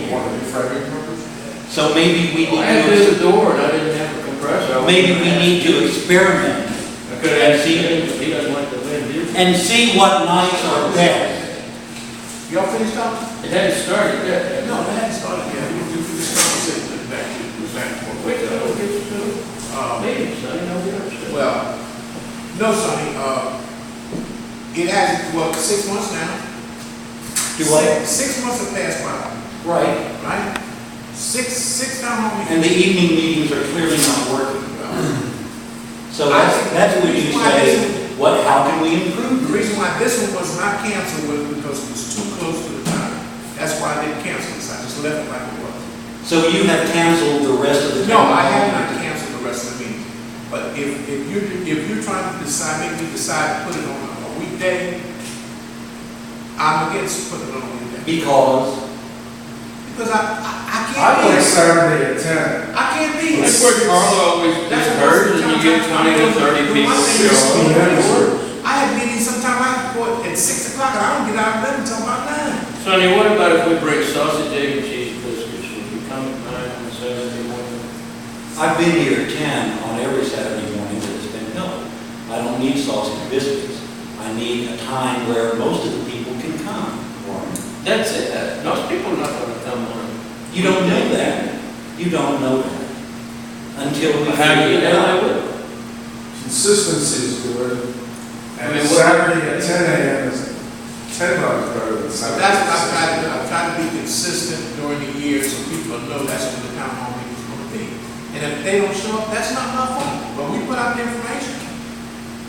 You want to do Frederick numbers? So maybe we I had need to the door and I didn't have a compressor. to experiment I could have seen him, but he doesn't like the wind, do you? and see what nights are best. Y'all finished up? It hadn't started yet. No, that hadn't started yet. We do this conversation back to the back. Wait, I'll get you to maybe, Sonny, I'll get upset. Well, no, Sonny, it has, 6 months now. Do what? 6 months have passed by, Right. right? Six town hall And meetings. the evening meetings are clearly not working. So I that's, think that's when you the reason why say, how can we improve? The reason why this one was not canceled was because it was too close to the time. That's why I didn't cancel this, I just left it like it was. So you have canceled the rest of the No, town I hall have not meetings. canceled the rest of the meetings. But if you're trying to decide, maybe you decide to put it on a weekday, I'm against putting it on a weekday. Because I I can't play be, Saturday at 10. I can't be. That's where Carla always gets hurt, and you get 20 to 30 people show up. I have meetings sometime I report at 6 o'clock and I don't get out of bed until about 9. Sonny, what about if we bring sausage, egg, and cheese biscuits? Would you come at 9 on Saturday morning? I've been here at 10 on every Saturday morning, but it's been no. I don't need sausage and biscuits. I need a time where most of the people can come. That's it. Most people are not going to come on. You don't know that. You don't know that. Until we How do you figure it know out. they will? Consistency is good. I And mean, what- Saturday at 10 a.m. is 10 times better than So Saturday. that's what I've tried to do. I've tried to be consistent during the year so people know that's when the town hall meeting is going to be. And if they don't show up, that's not my fault. But we put out the information.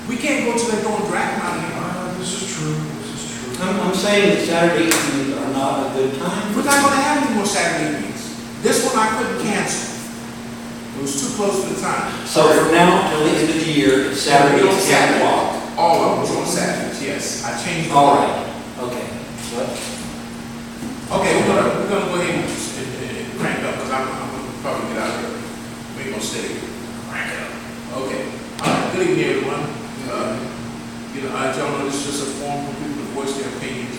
We can't go to their door and drag them out of here. This is true. This is true. I'm saying that Saturday evenings are not a good time. We're not going to have any more Saturday meetings. This one I couldn't cancel. It was too close to the time. So from now until the end of the year, it's Saturday at 10 o'clock. All of them was on Saturdays, yes. I changed the All order. right. Okay. What? Okay, we're gonna go ahead and crank up, because I'm gonna probably get out of here. We ain't gonna stay here. Crank it up. Okay. All right, good evening, everyone. Y'all know this is just a forum for people to voice their opinions.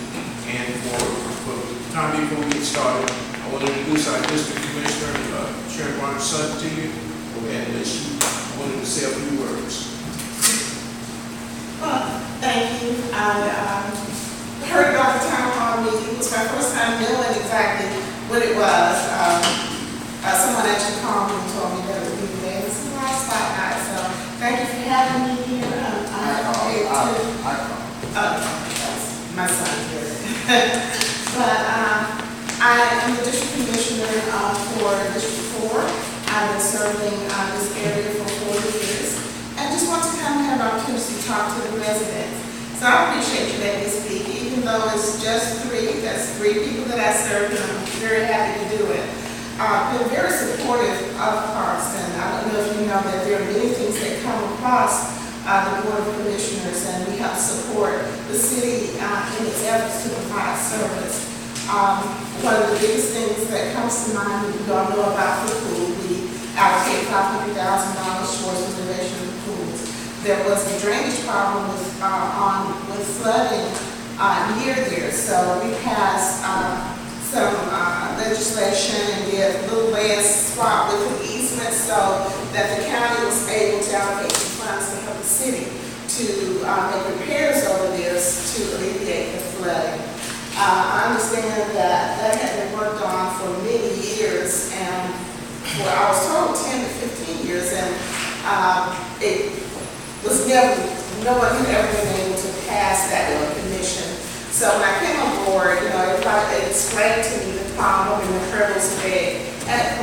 And for time before we get started, I want to introduce our district commissioner, Sharon Barnes Sutton, to you. And she wanted to say a few words. Thank you. I heard about the town hall meeting. It was my first time knowing exactly what it was. Someone actually called me and told me that it would be there. It's a nice spot night. So thank you for having me here. That's my son here. But I am the district commissioner for District 4. I've been serving this area for 4 years. I just want to kind of have an opportunity to talk to the residents. So I appreciate you letting me speak, even though it's just 3. That's 3 people that I serve, and I'm very happy to do it. Been very supportive of Clarkston. I don't know if you know that there are many things that come across the Board of Commissioners, and we help support the city in its efforts to provide service. One of the biggest things that comes to mind, we all know about the pool. We allocate $500,000 towards renovation of the pools. There was a drainage problem with flooding near there, so we passed some legislation and did a little land swap with an easement so that the county was able to allocate some funds to help the city to make repairs over this to alleviate the flooding. I understand that that had been worked on for many years, and I was told 10 to 15 years, and it was never, no one had ever been able to pass that in a commission. So when I came on board, everybody explained to me the problem and the hurdles they had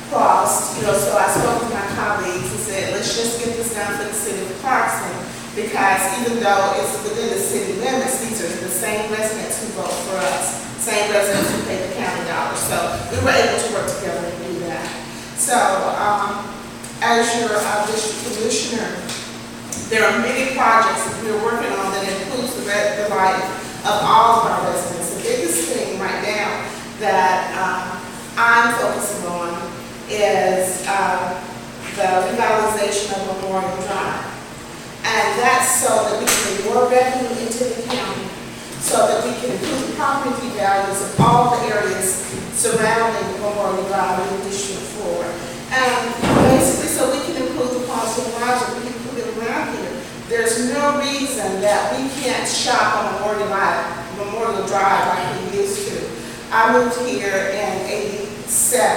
crossed. So I spoke to my colleagues and said, let's just get this done for the city of Clarkston, because even though it's within the city limits, these are the same residents who vote for us, same residents who pay the county dollars. So we were able to work together and do that. So as your district commissioner, there are many projects that we're working on that includes the life of all of our residents. The biggest thing right now that I'm focusing on is the revitalization of Memorial Drive. And that's so that we can bring more revenue into the county, so that we can improve the property values of all the areas that we can't shop on Memorial Drive like we used to. I moved here in '87,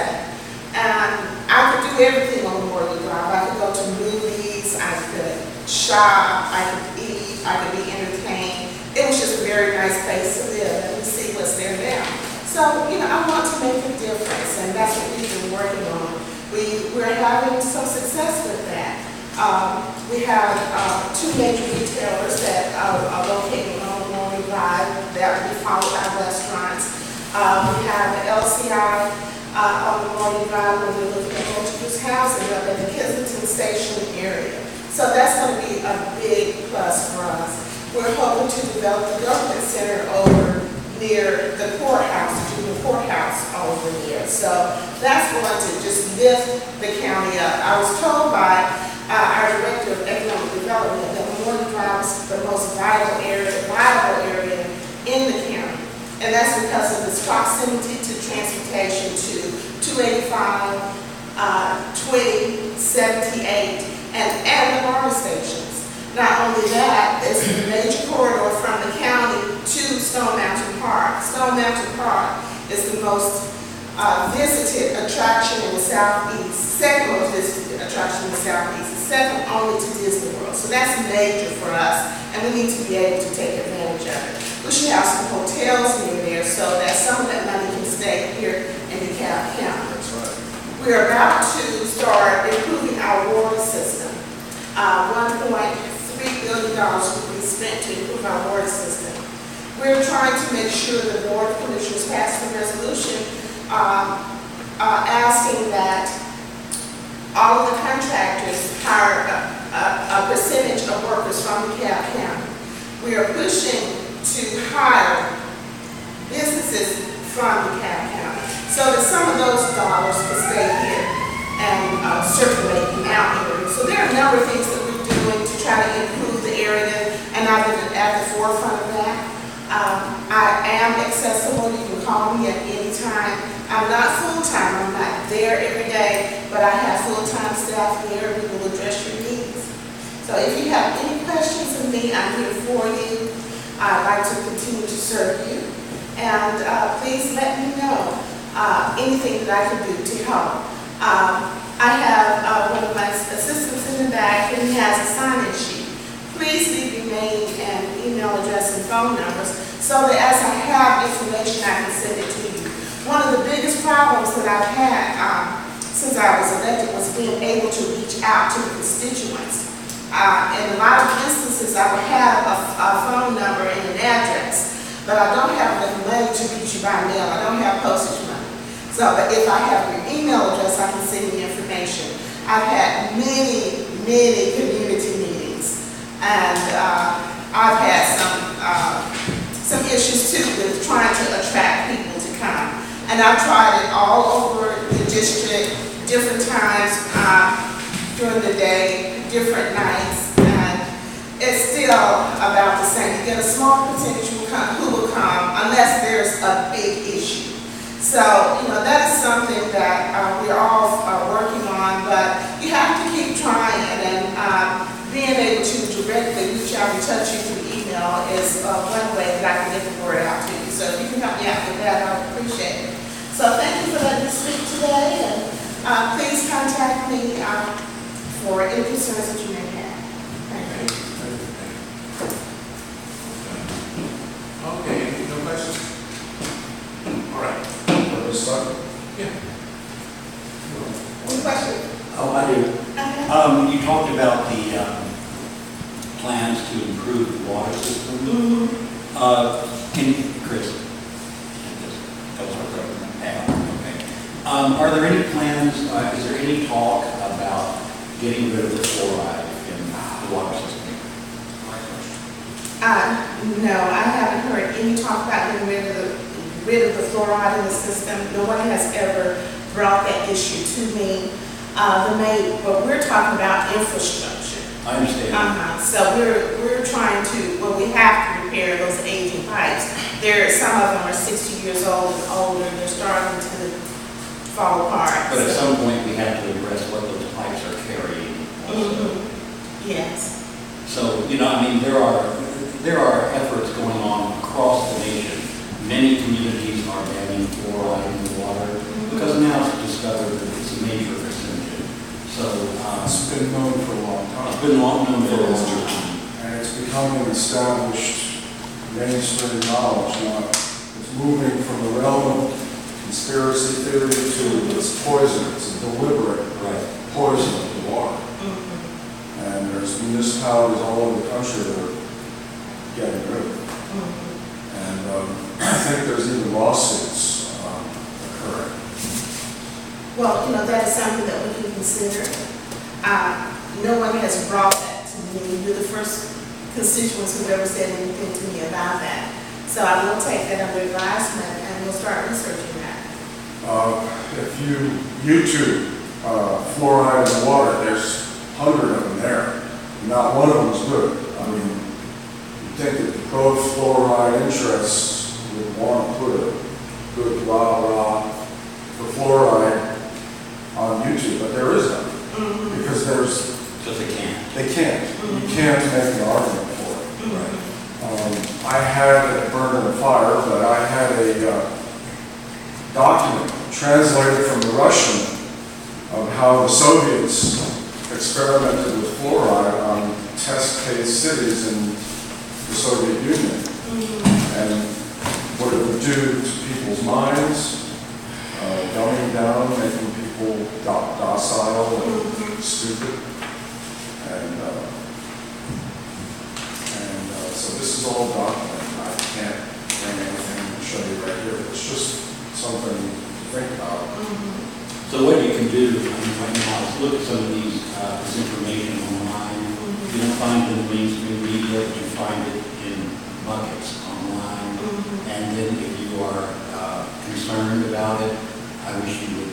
and I could do everything on Memorial Drive. I could go to movies, I could shop, I could eat, I could be entertained. It was just a very nice place to live, and we see what's there now. So, I want to make a difference, and that's what we've been working on. We're having some success with that. We have two major retailers that are located on Memorial Drive that will be followed by restaurants. We have the LCI on Memorial Drive where we're looking at multi-use housing up in the Kensington Station area. So that's going to be a big plus for us. We're hoping to develop the government center over near the courthouse, the junior courthouse over there. So that's going to just lift the county up. I was told by our Director of Economic Development that Memorial Drive is the most viable area in the county. And that's because of its proximity to transportation to 285, 20, 78, and the water stations. Not only that, it's a major corridor from the county to Stone Mountain Park. Stone Mountain Park is the most visited attraction in the Southeast, second most visited attraction in the Southeast, second only to Disney World. So that's major for us, and we need to be able to take advantage of it. We should have some hotels near there so that some of that money can stay here in DeKalb County. That's right. We're about to start improving our water system. $1.3 billion will be spent to improve our water system. We're trying to make sure the Board of Commissioners pass the resolution asking that all of the contractors hire a percentage of workers from DeKalb County. We are pushing to hire businesses from DeKalb County so that some of those dollars can stay here and circulate out here. So there are a number of things that we're doing to try to improve the area, and I've been at the forefront of that. I am accessible. You can call me at any time. I'm not full-time. I'm not there every day, but I have full-time staff here who will address your needs. So if you have any questions of me, I'm here for you. I'd like to continue to serve you. And please let me know anything that I can do to help. I have one of my assistants in the back, and he has a sign-in sheet. Please leave your name and email address and phone numbers so that as I have information, I can send it to you. One of the biggest problems that I've had since I was elected was being able to reach out to the constituents. In a lot of instances, I would have a phone number and an address, but I don't have enough money to reach you by mail. I don't have postage money. So but if I have your email address, I can send you information. I've had many community meetings, and I've had some issues too with trying to attract people to come. And I've tried it all over the district, different times during the day, different nights, and it's still about the same. You get a small percentage who will come unless there's a big issue. So, that is something that we're all working on, but you have to keep trying, and being able to directly reach out and touch you through email is one way that I can get the word out to you. So if you can help me out with that, I would appreciate it. So thank you for letting me speak today, and please contact me for any concerns that you may have. Thank you. Okay, no questions? All right. Yeah. Any questions? Oh, I do. Okay. You talked about the plans to improve the water system. Chris? Are there any plans, is there any talk about getting rid of the fluoride in the water system? No, I haven't heard any talk about getting rid of the fluoride in the system. No one has ever brought that issue to me. But we're talking about infrastructure. I understand. So we're trying to, we have to repair those aging pipes. Some of them are 60 years old and older, and they're starting to fall apart. But at some point, we have to address what those pipes are carrying also. Yes. So, there are, there are efforts going on across the nation. Many communities are banning fluoride in the water because now it's discovered that it's a major carcinogen. So It's been known for a long time. it's been long known for a long time. And it's becoming established mainstream knowledge now. It's moving from the realm of conspiracy theory to it's poison. It's a deliberate poison of the water. And there's municipalities all over the country that are getting rid of it. And I think there's even lawsuits occurring. Well, that is something that we can consider. No one has brought that to me. You're the first constituents who've ever said anything to me about that. So I will take that under advisement and we'll start researching that. If you YouTube fluoride in the water, there's 100 of them there. Not one of them is good. I mean, you'd think that both fluoride interests would want to put a good rah-rah for fluoride on YouTube, but there isn't. Because Because they can't. they can't. You can't make an argument for it. I had it burned in a fire, but I had a document translated from the Russian of how the Soviets experimented with fluoride on test case cities in the Soviet Union. And what it would do to people's minds, dumbing down, making people docile and stupid. And so this is all documented. I can't bring anything to show you right here. It's just something to think about. So what you can do, right now, is look at some of these, this information online. You don't find it in the mainstream media, but you find it in buckets online. And then if you are concerned about it, I wish you would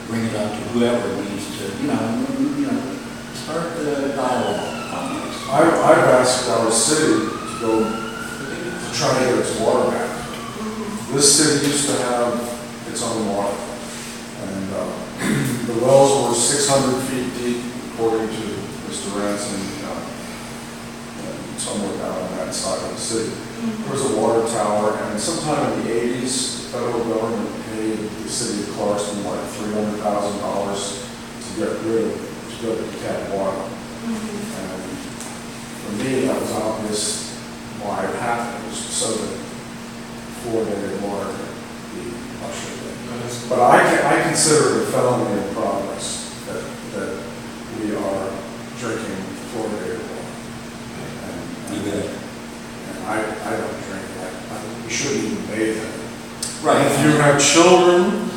bring it up to whoever needs to, start the dialogue on this. I've asked our city to go to try to get its water back. This city used to have its own water. And the wells were 600 feet deep, according to Mr. Ransom, somewhere down on that side of the city. There was a water tower, and sometime in the 80s, the federal government paid the city of Clarkston like $300,000 to get rid of the tap water. And for me, that was obvious why it happened. It was so that fluoridated water could be ushered in. But I consider it a felony in progress that we are drinking fluoridated water. And I don't drink that. We shouldn't even bathe in it. Right. If you have children,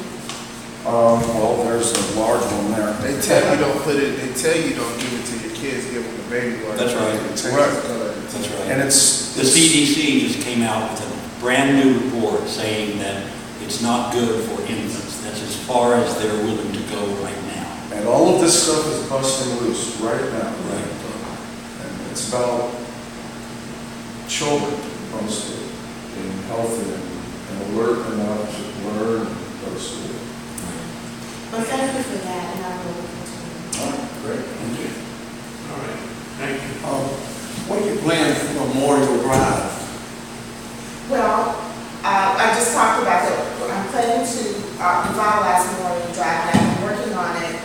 well, there's a large one there. They tell you don't put it. They tell you don't give it to your kids. Give them the baby water. That's right. That's right. And it's The CDC just came out with a brand new report saying that it's not good for infants. That's as far as they're willing to go right now. And all of this stuff is busting loose right now. Right. And it's about children, mostly, being healthy and alert enough to learn and go to school. Well, thank you for that, and I will continue. All right, great. Thank you. All right, thank you. What do you plan for Memorial Drive? Well, I just talked about that. I'm planning to revitalize Memorial Drive, and I've been working on it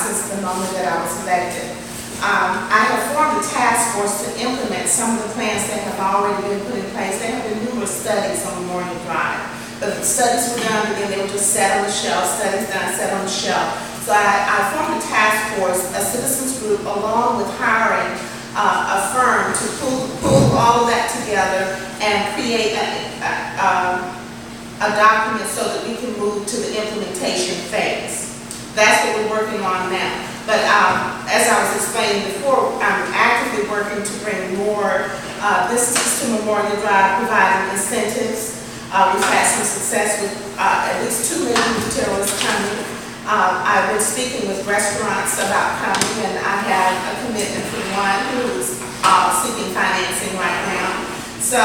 since the moment that I was elected. I have formed a task force to implement some of the plans that have already been put in place. There have been numerous studies on Memorial Drive. But the studies were done, but then they were just sat on the shelf, studies done, sat on the shelf. So I formed a task force, a citizens group, along with hiring a firm to pull all of that together and create a document so that we can move to the implementation phase. That's what we're working on now. But as I was explaining before, I'm actively working to bring more businesses to Memorial Drive, providing incentives. We've had some success with at least 2 million retailers coming. I've been speaking with restaurants about coming, and I have a commitment from one who's seeking financing right now. So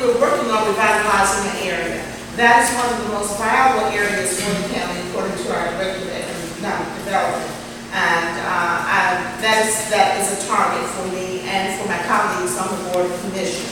we're working on revitalizing the area. That is one of the most viable areas for the county, according to our Director of Economic Development. And that is a target for me. and for my colleagues on the Board of Commission.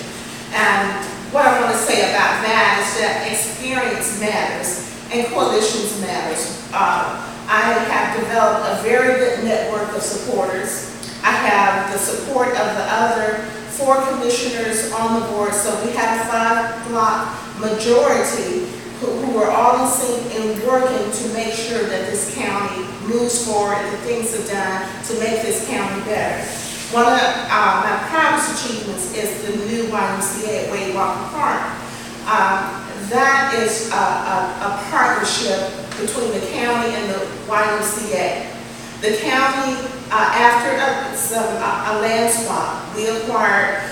And what I want to say about that is that experience matters and coalitions matters. I have developed a very good network of supporters. I have the support of the other 4 commissioners on the board, so we have a 5-block majority who are all in sync in working to make sure that this county moves forward and the things are done to make this county better. One of my proudest achievements is the new YMCA at Wade Walker Park. That is a partnership between the county and the YMCA. The county, after a land swap, we acquired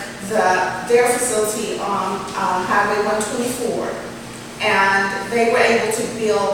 their facility on Highway 124, and they were able to build